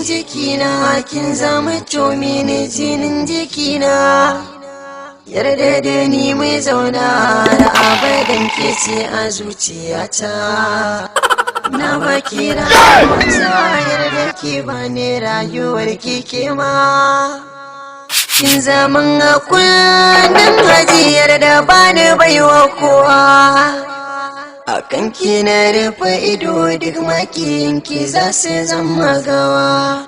jikina kin zama mini jinin jikina yarda da ni mai zauna da abadan ke ce a zuciyata na baki rayuwata yarda ki bani rayuwar kike ma kin zaman a kullum hajiyar da bani baiwa kowa akan ki na rufe ido duk makiyinki za su zama gawa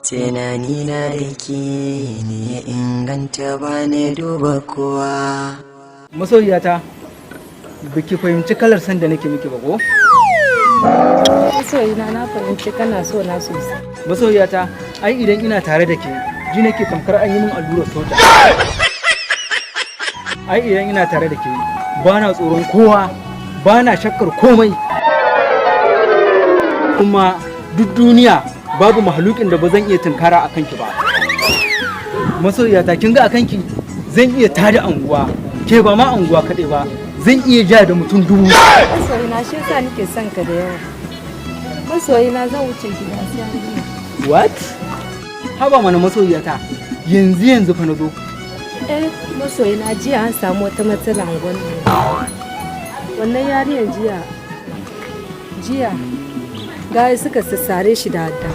tunani na da ke ne inganta ba ne duba kowa masoyiyata biki fahimci kalar san da nake miki ba ko? masoyina na fahimci kana so na sosai masoyiyata ai idan ina tare da ke ji nake tamkar an yi min allurar soja ai idan ina tare da ke ba na tsoron kowa ba na shakkar komai kuma duk duniya babu mahalukin da ba zan iya tunkara a kanki ba masoyiyata kin ga a kanki zan iya tada anguwa ke ba ma anguwa kaɗai ba zan iya ja da mutum 1000 masoyina shi yasa nake son ka da yawa masoyina zan wuce gida sai an yi what haba mana masoyiyata yanzu fa na zo masoyina jiya an samu wata matsala a wannan yariyar jiya gaya suka sassare shi da hadda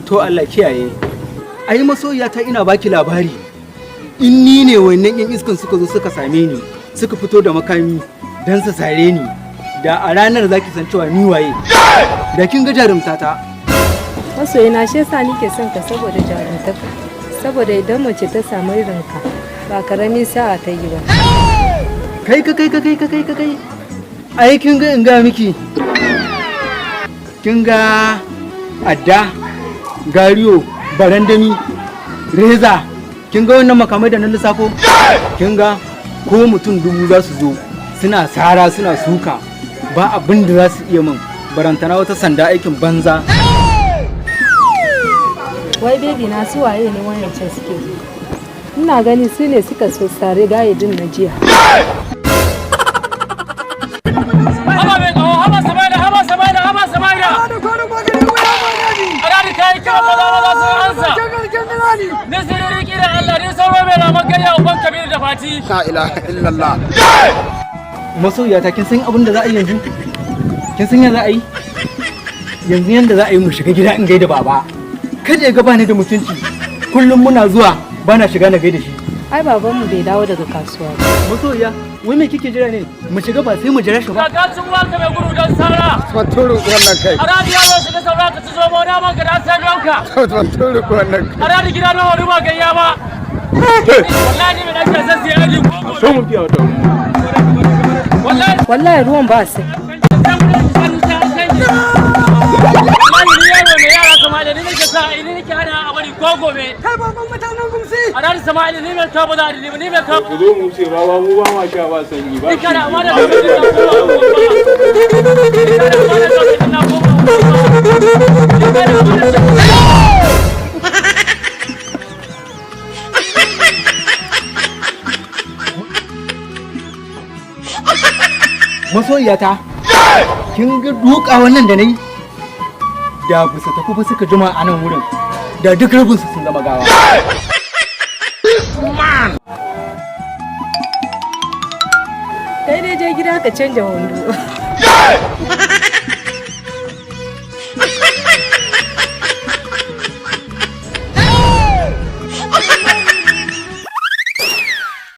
to Allah kiyaye ai masoyiyata ina baki labari in ni ne wannan yan iskan suka zo suka same ni suka fito da makami dan su sare ni da a ranar zaki san cewa ni waye da kin ga jarumtata masoyina shi yasa nike son ka saboda jarumtaka saboda idan mace ta samu irinka ba karamin sa'a ta yi ba kai ai kin ga in ga miki kin ga adda gariyo barandami reza kin ga wannan makamai da na lissafo kin ga ko mutum 1000 za su zo suna sara suna suka ba abin da za su iya min barantana wata sanda aikin banza wai baby na su waye ne wannan ce suke ina gani su ne suka so sare gayidin na jiya La ilaha illallah. Masoyiyata kin san abin da za a yi yanzu? Kin san yadda za a yi? Yanzu yanda za a yi mu shiga gida in gaida baba. Kada ya ga bani da mutunci. Kullum muna zuwa bana shiga na gaida shi. Ai babanmu bai dawo daga kasuwa ba. Masoyiya, wai me kike jira ne? Mu shiga ba sai mu jira shi ba. Ka cin wanka mai gudu don sara. Faturu wannan kai. Aradi yaro shiga saura ka ci zo mu da man ka da sai donka. Faturu wannan kai. Aradi gida na wani ba gayya ba. Wallahi me nake san sai aji ko. So mun biya wata. Wallahi ruwan ba sai. gobe kai babban mutanen gumsi a da Sama'ila ne mai kawo da ni mai kawo ku zo mu ce rawa mu ba ma sha ba sanyi ba kana amma da masoyiyata kin ga duka wannan da nayi da ba su tafi ba suka jima a nan wurin da duk rabinsu sun zama gawa. Kai dai je gida ka canja wando.